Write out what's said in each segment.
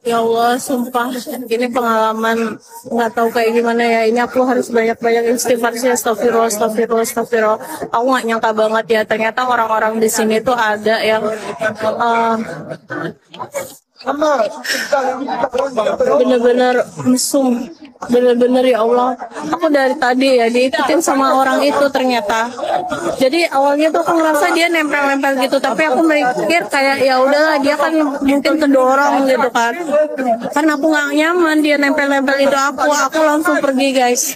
Ya Allah, sumpah ini pengalaman nggak tahu kayak gimana ya. Ini aku harus banyak-banyak istighfar sih. Astagfirullah, astagfirullah, astagfirullah. Aku nggak nyangka banget ya. Ternyata orang-orang di sini tuh ada yang bener-bener mesum, bener-bener ya Allah. Aku dari tadi ya diikutin sama orang itu ternyata. Jadi awalnya tuh aku ngerasa dia nempel-nempel gitu, tapi aku mikir kayak ya udahlah, dia kan mungkin kedorong gitu kan. Karena aku nggak nyaman dia nempel-nempel itu, aku langsung pergi guys.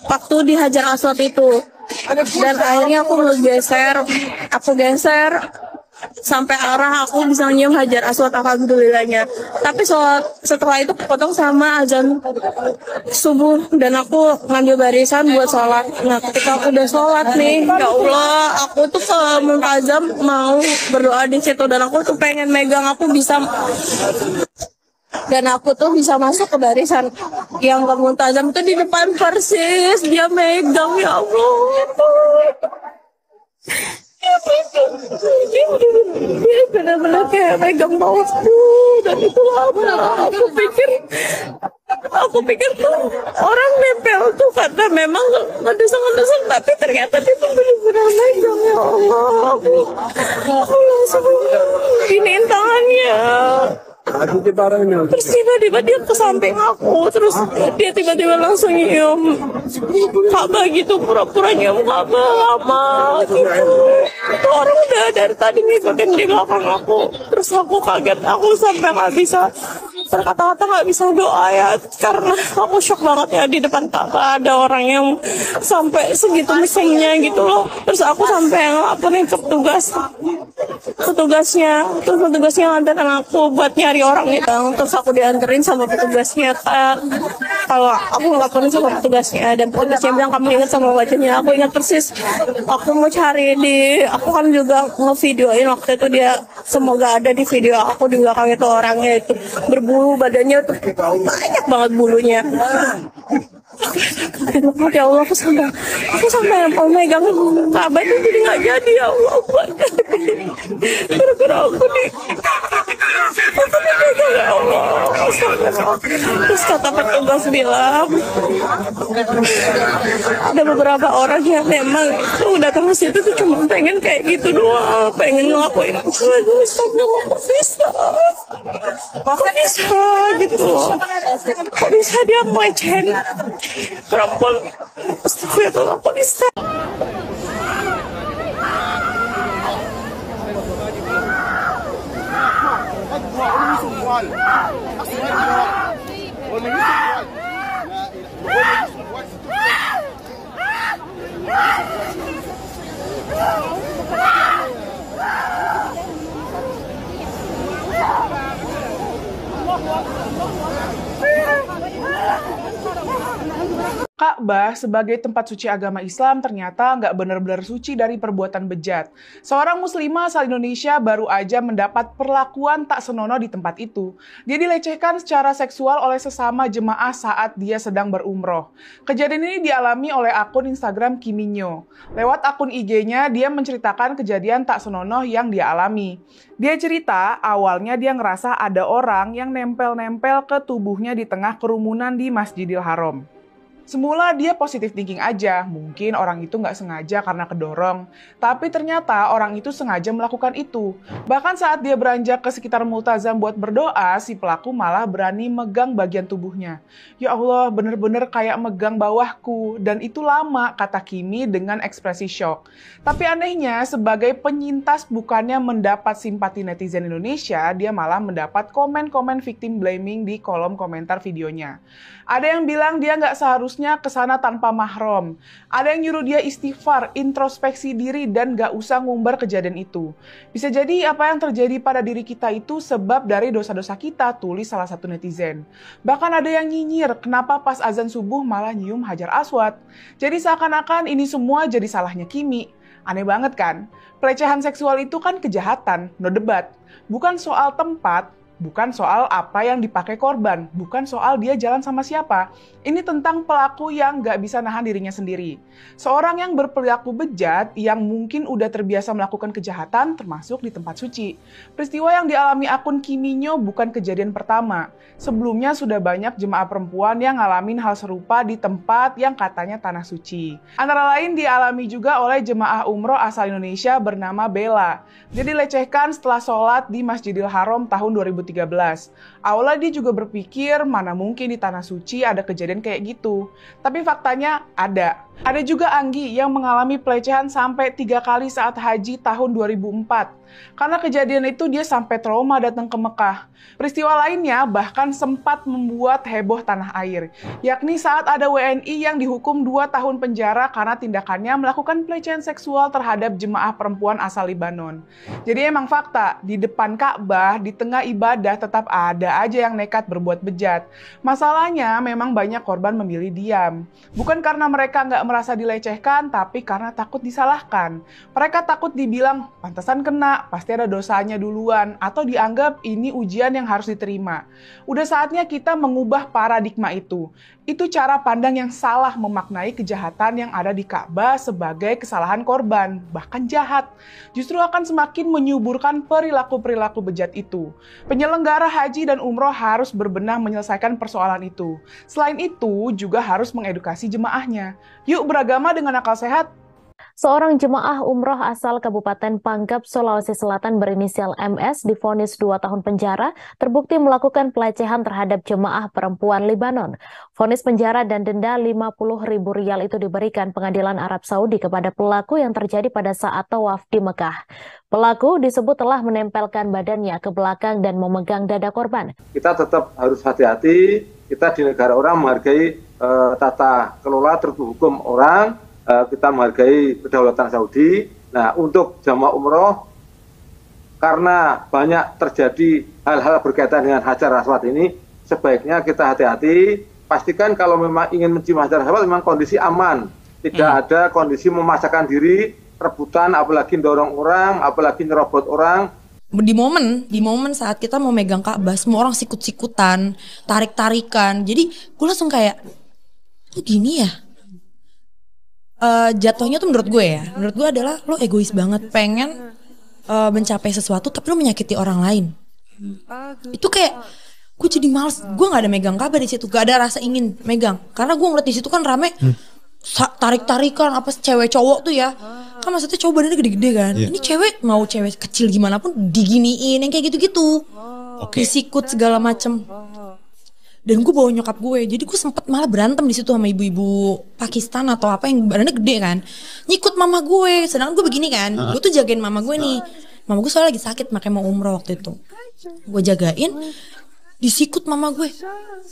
Waktu dihajar aswad itu, dan akhirnya aku geser sampai arah aku bisa nyium hajar aswad, alhamdulillahnya. Tapi setelah itu potong sama azan subuh dan aku ngambil barisan buat sholat. Nah ketika aku udah sholat nih, ya Allah, aku tuh ke Muntazam mau berdoa di situ, dan aku tuh pengen megang, aku bisa masuk ke barisan yang ke Muntazam tuh di depan persis dia megang, ya Allah. Dia benar-benar kayak megang bawahku, dan itu lama. Aku pikir tuh orang nempel tuh karena memang ngedeseng-ngedeseng, tapi ternyata dia tuh benar-benar megang, ya Allah. Aku langsung giniin tangannya. Terus tiba-tiba dia ke samping aku, terus dia tiba-tiba langsung nyium Ka'bah gitu, pura-pura nyium Ka'bah lama gitu. Itu orang udah dari tadi ngikutin di belakang aku. Terus aku kaget, aku sampai nggak bisa berkata-kata, nggak bisa doa ya, karena aku shock banget ya. Di depan Ka'bah ada orang yang sampai segitu mesumnya gitu loh. Terus aku sampai ngelaporin ke petugasnya, terus petugasnya nganterin aku buat nyari orang itu. Terus aku dianterin sama petugasnya, kalau aku ngelaporin sama petugasnya, dan petugasnya bilang kamu ingat sama wajahnya. Aku ingat persis, aku mau cari aku kan juga ngevideoin waktu itu dia, semoga ada di video aku di belakang itu orangnya itu berbulu, badannya tuh banyak banget bulunya. Ya Allah, aku sampai mau megang Ka'bah itu jadi nggak jadi, ya Allah. Gara-gara aku dipegang, ya Allah. Terus kata petugas bilang ada beberapa orang yang memang tuh datang ke situ tuh cuma pengen kayak gitu doang, pengen ngelakuin bisa gitu. Kok bisa dia pelecehan perempuan? Astagfirullah, kok bisa? Ka'bah sebagai tempat suci agama Islam ternyata nggak benar-benar suci dari perbuatan bejat. Seorang muslimah asal Indonesia baru aja mendapat perlakuan tak senonoh di tempat itu. Dia dilecehkan secara seksual oleh sesama jemaah saat dia sedang berumroh. Kejadian ini dialami oleh akun Instagram Kiminyo. Lewat akun IG-nya, dia menceritakan kejadian tak senonoh yang dia alami. Dia cerita, awalnya dia ngerasa ada orang yang nempel-nempel ke tubuhnya di tengah kerumunan di Masjidil Haram. Semula dia positif thinking aja, mungkin orang itu nggak sengaja karena kedorong. Tapi ternyata orang itu sengaja melakukan itu. Bahkan saat dia beranjak ke sekitar Multazam buat berdoa, si pelaku malah berani megang bagian tubuhnya. Ya Allah, bener-bener kayak megang bawahku. Dan itu lama, kata Kimi dengan ekspresi shock. Tapi anehnya, sebagai penyintas bukannya mendapat simpati netizen Indonesia, dia malah mendapat komen-komen victim blaming di kolom komentar videonya. Ada yang bilang dia nggak seharusnya kesana tanpa mahram. Ada yang nyuruh dia istighfar, introspeksi diri, dan nggak usah ngumbar kejadian itu. Bisa jadi apa yang terjadi pada diri kita itu sebab dari dosa-dosa kita, tulis salah satu netizen. Bahkan ada yang nyinyir, kenapa pas azan subuh malah nyium hajar aswad. Jadi seakan-akan ini semua jadi salahnya Kimi. Aneh banget kan? Pelecehan seksual itu kan kejahatan, no debat. Bukan soal tempat, bukan soal apa yang dipakai korban, bukan soal dia jalan sama siapa. Ini tentang pelaku yang nggak bisa nahan dirinya sendiri. Seorang yang berperilaku bejat, yang mungkin udah terbiasa melakukan kejahatan, termasuk di tempat suci. Peristiwa yang dialami akun Kiminyo bukan kejadian pertama. Sebelumnya sudah banyak jemaah perempuan yang ngalamin hal serupa di tempat yang katanya tanah suci. Antara lain dialami juga oleh jemaah umroh asal Indonesia bernama Bella. Dia dilecehkan setelah sholat di Masjidil Haram tahun 2013. Awalnya dia juga berpikir mana mungkin di tanah suci ada kejadian kayak gitu. Tapi faktanya ada. Ada juga Anggi yang mengalami pelecehan sampai 3 kali saat haji tahun 2004. Karena kejadian itu dia sampai trauma datang ke Mekah. Peristiwa lainnya bahkan sempat membuat heboh tanah air, yakni saat ada WNI yang dihukum 2 tahun penjara karena tindakannya melakukan pelecehan seksual terhadap jemaah perempuan asal Libanon. Jadi emang fakta, di depan Ka'bah, di tengah ibadah tetap ada aja yang nekat berbuat bejat. Masalahnya memang banyak korban memilih diam. Bukan karena mereka nggak merasa dilecehkan, tapi karena takut disalahkan. Mereka takut dibilang, pantesan kena, pasti ada dosanya duluan, atau dianggap ini ujian yang harus diterima. Udah saatnya kita mengubah paradigma itu. Itu cara pandang yang salah memaknai kejahatan yang ada di Ka'bah sebagai kesalahan korban, bahkan jahat. Justru akan semakin menyuburkan perilaku-perilaku bejat itu. Penyelenggara haji dan umroh harus berbenah menyelesaikan persoalan itu. Selain itu, juga harus mengedukasi jemaahnya. Yuk beragama dengan akal sehat. Seorang jemaah umroh asal Kabupaten Panggap, Sulawesi Selatan berinisial MS divonis 2 tahun penjara, terbukti melakukan pelecehan terhadap jemaah perempuan Libanon. Vonis penjara dan denda Rp50.000 itu diberikan Pengadilan Arab Saudi kepada pelaku yang terjadi pada saat tawaf di Mekah. Pelaku disebut telah menempelkan badannya ke belakang dan memegang dada korban. Kita tetap harus hati-hati, kita di negara orang menghargai tata kelola tertib hukum orang, kita menghargai kedaulatan Saudi. Nah, untuk jamaah umroh, karena banyak terjadi hal-hal berkaitan dengan Hajar Aswad ini, sebaiknya kita hati-hati. Pastikan kalau memang ingin mencium Hajar Aswad, memang kondisi aman. Tidak ada kondisi memaksakan diri, rebutan, apalagi dorong orang, apalagi nyerobot orang. Di momen saat kita mau megang Ka'bah, semua orang sikut-sikutan, tarik-tarikan. Jadi gue langsung kayak, kok gini ya? Jatuhnya tuh menurut gue adalah lo egois banget, pengen mencapai sesuatu tapi lo menyakiti orang lain. Itu kayak gue jadi males, gue nggak ada megang Ka'bah di situ, gak ada rasa ingin megang karena gue ngeliat di situ kan rame tarik-tarikan apa cewek cowok tuh ya, kan maksudnya cowok badannya gede-gede kan, ini cewek mau cewek kecil gimana pun diginiin yang kayak gitu-gitu, disikut segala macem. Dan gue bawa nyokap gue, jadi gue sempet malah berantem di situ sama ibu-ibu Pakistan atau apa yang badannya gede kan, nyikut mama gue, sedangkan gue begini kan, gue tuh jagain mama gue nih, mama gue soalnya lagi sakit makanya mau umroh waktu itu, gue jagain, disikut mama gue,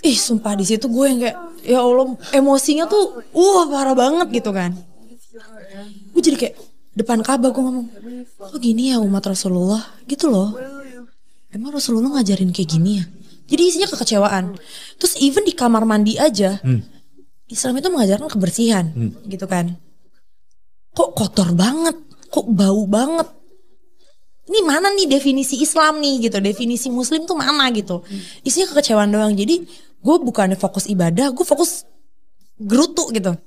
sumpah di situ gue yang kayak, ya Allah emosinya tuh, parah banget gitu kan, gue jadi kayak depan Ka'bah gue ngomong, kok gini ya umat Rasulullah gitu loh, emang Rasulullah ngajarin kayak gini ya? Jadi isinya kekecewaan. Terus even di kamar mandi aja, Islam itu mengajarkan kebersihan, gitu kan. Kok kotor banget, kok bau banget. Ini mana nih definisi Islam nih gitu, definisi Muslim tuh mana gitu. Isinya kekecewaan doang. Jadi gue bukannya fokus ibadah, gue fokus gerutu gitu.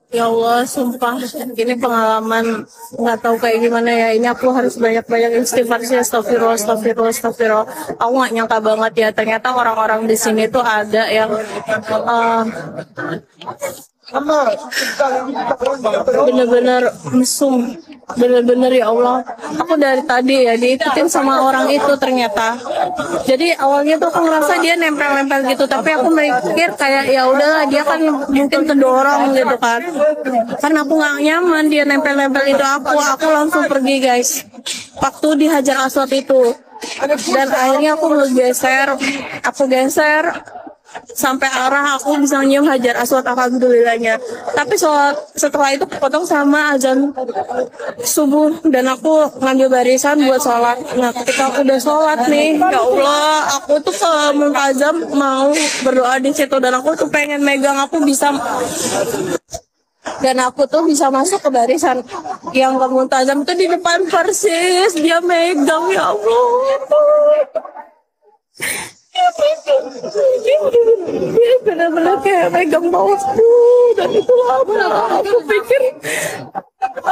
Ya Allah, sumpah ini pengalaman nggak tahu kayak gimana ya. Ini aku harus banyak-banyak istighfar sih, astagfirullah. Aku nggak nyangka banget ya, ternyata orang-orang di sini tuh ada yang bener-bener mesum, bener-bener ya Allah. Aku dari tadi ya diikutin sama orang itu ternyata. Jadi awalnya tuh aku ngerasa dia nempel-nempel gitu, tapi aku mikir kayak ya udahlah, dia kan mungkin terdorong gitu kan. Karena aku nggak nyaman dia nempel-nempel itu aku langsung pergi guys. Waktu di Hajar Aswad itu, dan akhirnya aku geser. sampai arah aku bisa nyium hajar aswad, alhamdulillahnya. Tapi setelah itu potong sama azan subuh dan aku ngambil barisan buat sholat. Nah ketika aku udah sholat nih, ya Allah, aku tuh ke Multazam mau berdoa di situ dan aku tuh pengen megang, aku bisa masuk ke barisan yang ke Multazam itu di depan persis dia megang, ya Allah. Dia benar-benar kayak megang bawahku dan itu lama.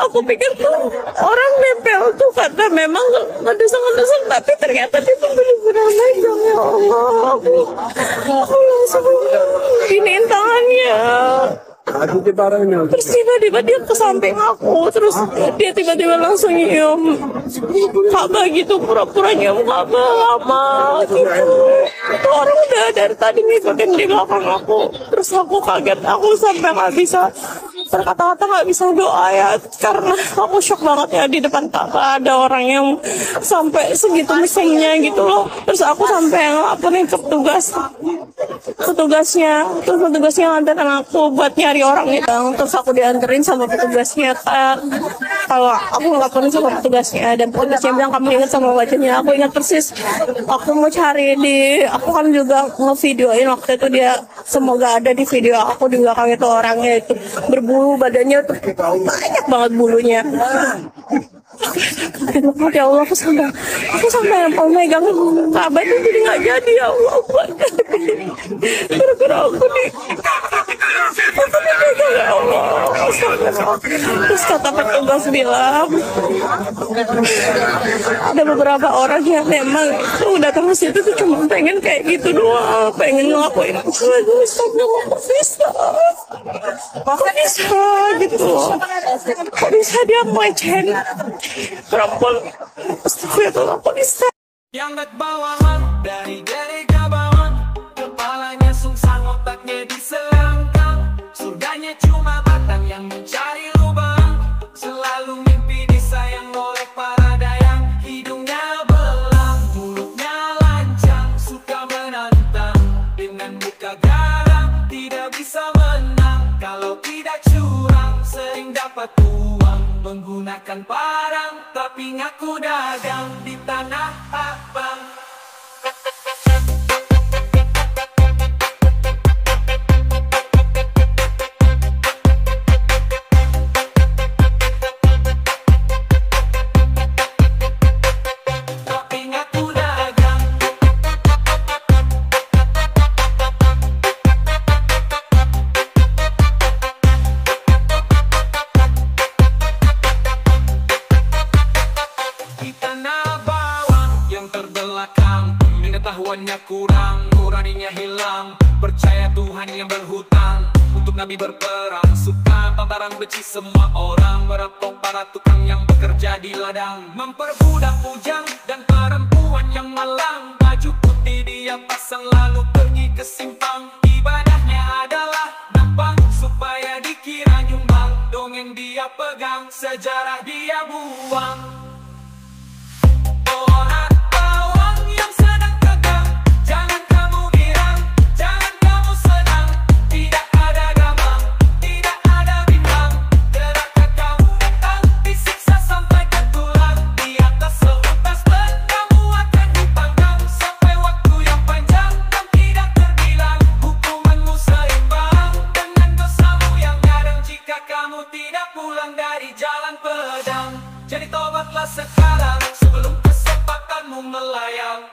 Aku pikir tuh orang nempel tuh karena memang ngedeseng-ngedeseng, tapi ternyata dia tuh benar-benar megang, ya Allah. Aku langsung iniin tangannya. Terus tiba-tiba dia ke samping aku, terus dia tiba-tiba langsung nyium Ka'bah gitu, pura-pura nyium Ka'bah lama gitu. Itu orang udah dari tadi ngikutin di belakang aku. Terus aku kaget, aku sampai nggak bisa berkata-kata, nggak bisa doa ya, karena aku shock banget ya di depan Ka'bah ada orang yang sampai segitu mesumnya gitu loh. Terus aku sampai ngelaporin ke petugasnya, terus petugasnya nganterin aku buat nyari orang itu. Terus aku dianterin sama petugasnya kan, kalau aku ngelaporin sama petugasnya dan petugasnya bilang kamu ingat sama wajahnya. Aku ingat persis, aku mau cari aku kan juga ngevideoin waktu itu dia, semoga ada di video aku di belakang itu orangnya itu berbulu, badannya tuh banyak banget bulunya. Ya Allah, aku sampai mau megang Ka'bah itu jadi nggak jadi, ya Allah. Gara-gara aku dipegang, ya Allah. Terus kata petugas bilang ada beberapa orang yang memang tuh datang ke situ tuh cuma pengen kayak gitu doang, pengen ngelakuin kok bisa gitu, kok bisa dia pelecehan perempuan, astagfirullah, kok bisa. Yang bawahan dari kabawan, kepalanya sungsang, otaknya diselangkang, sudahnya cuma batang yang mencari lubang, selalu mimpi disayang oleh para dayang, hidungnya belang, mulutnya lancang, suka menantang, dengan muka garang, tidak bisa menang, kalau tidak curang, sering dapat uang, menggunakan barang, tapi ngaku dagang di tanah abang. Tapi ngaku dagang. Di tanah bawang yang terbelakang, pengetahuannya kurang, nuraninya hilang, percaya Tuhan yang berhutang, untuk Nabi berperang, suka barang benci semua orang, merampok para tukang yang bekerja di ladang, memperbudak bujang dan perempuan yang malang, baju putih dia pasang lalu pergi ke simpang, ibadahnya adalah nampang supaya dikira nyumbang, dongeng dia pegang, sejarah dia buang. Orang bawang yang sedang tegang, jangan kamu girang, jangan kamu senang, tidak ada gamang, tidak ada bimbang, gerakan kamu datang, disiksa sampai ke tulang, di atas seutas ban kamu akan dipanggang, sampai waktu yang panjang dan tidak terbilang, hukumanmu seimbang dengan dosamu yang kadang, jika kamu tidak pulang dari jalan pedang. Jadi tobatlah sekarang sebelum kesempatanmu melayang.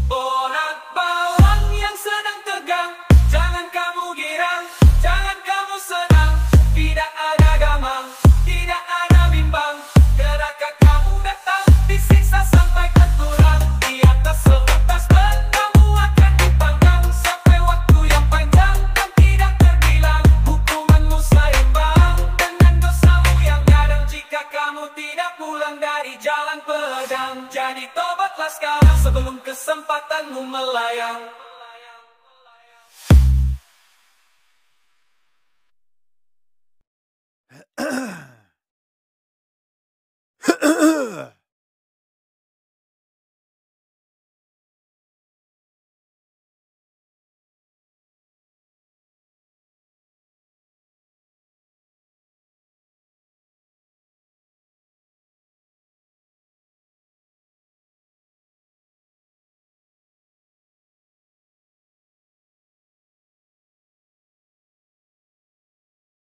Orang bawang yang sedang tegang, jangan kamu girang, jangan kamu senang, tidak ada gamang, tidak ada bimbang, gerakan kamu datang, disiksa sampai ke tulang, di atas seutas ban kamu akan dipanggang, sampai waktu yang panjang dan tidak terbilang, hukumanmu seimbang dengan dosamu yang kadang, jika kamu tidak pulang dari jalan pedang. Jadi tobatlah sekarang sebelum kesempatanmu melayang.